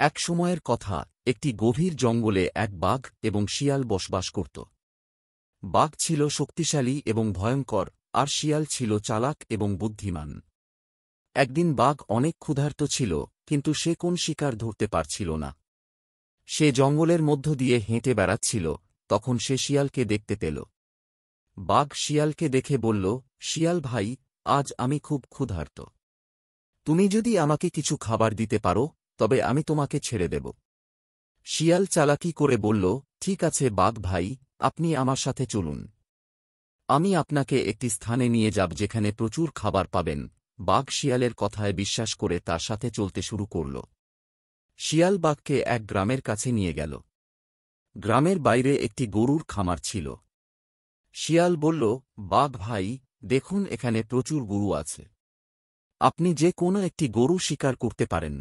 এক সময়ের কথা, একটি গভীর জঙ্গলে এক বাঘ এবং শিয়াল বসবাস করত। বাঘ ছিল শক্তিশালী এবং ভয়ঙ্কর, আর শিয়াল ছিল চালাক এবং বুদ্ধিমান। একদিন বাঘ অনেক ক্ষুধার্ত ছিল, কিন্তু সে কোন শিকার ধরতে পারছিল না। সে জঙ্গলের মধ্য দিয়ে হেঁটে বেড়াচ্ছিল, তখন সে শিয়ালকে দেখতে পেল। বাঘ শিয়ালকে দেখে বলল, শিয়াল ভাই, আজ আমি খুব ক্ষুধার্ত। তুমি যদি আমাকে কিছু খাবার দিতে পারো, তবে আমি তোমাকে ছেড়ে দেব। শিয়াল চালাকি করে বলল, ঠিক আছে বাঘ ভাই, আপনি আমার সাথে চলুন। আমি আপনাকে একটি স্থানে নিয়ে যাব যেখানে প্রচুর খাবার পাবেন। বাঘ শিয়ালের কথায় বিশ্বাস করে তার সাথে চলতে শুরু করল। শিয়াল বাঘকে এক গ্রামের কাছে নিয়ে গেল। গ্রামের বাইরে একটি গরুর খামার ছিল। শিয়াল বলল, বাঘ ভাই, দেখুন এখানে প্রচুর গরু আছে। আপনি যে কোনো একটি গরু শিকার করতে পারেন।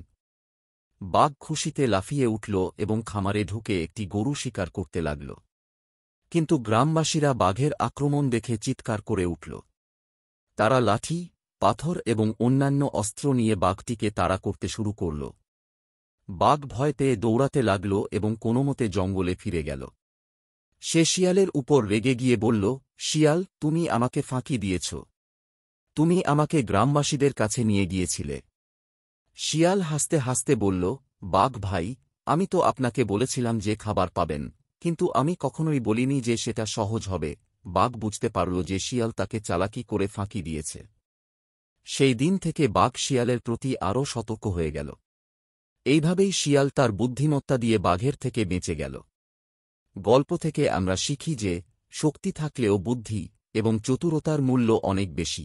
বাঘ খুশিতে লাফিয়ে উঠল এবং খামারে ঢুকে একটি গরু শিকার করতে লাগল। কিন্তু গ্রামবাসীরা বাঘের আক্রমণ দেখে চিৎকার করে উঠল। তারা লাঠি, পাথর এবং অন্যান্য অস্ত্র নিয়ে বাঘটিকে তাড়া করতে শুরু করল। বাঘ ভয় পেয়ে দৌড়াতে লাগল এবং কোনোমতে জঙ্গলে ফিরে গেল। সে শিয়ালের উপর রেগে গিয়ে বলল, শিয়াল, তুমি আমাকে ফাঁকি দিয়েছ। তুমি আমাকে গ্রামবাসীদের কাছে নিয়ে গিয়েছিলে। শিয়াল হাসতে হাসতে বলল, বাঘ ভাই, আমি তো আপনাকে বলেছিলাম যে খাবার পাবেন, কিন্তু আমি কখনোই বলিনি যে সেটা সহজ হবে। বাঘ বুঝতে পারল যে শিয়াল তাকে চালাকি করে ফাঁকি দিয়েছে। সেই দিন থেকে বাঘ শিয়ালের প্রতি আরও সতর্ক হয়ে গেল। এইভাবেই শিয়াল তার বুদ্ধিমত্তা দিয়ে বাঘের থেকে বেঁচে গেল। গল্প থেকে আমরা শিখি যে শক্তি থাকলেও বুদ্ধি এবং চতুরতার মূল্য অনেক বেশি।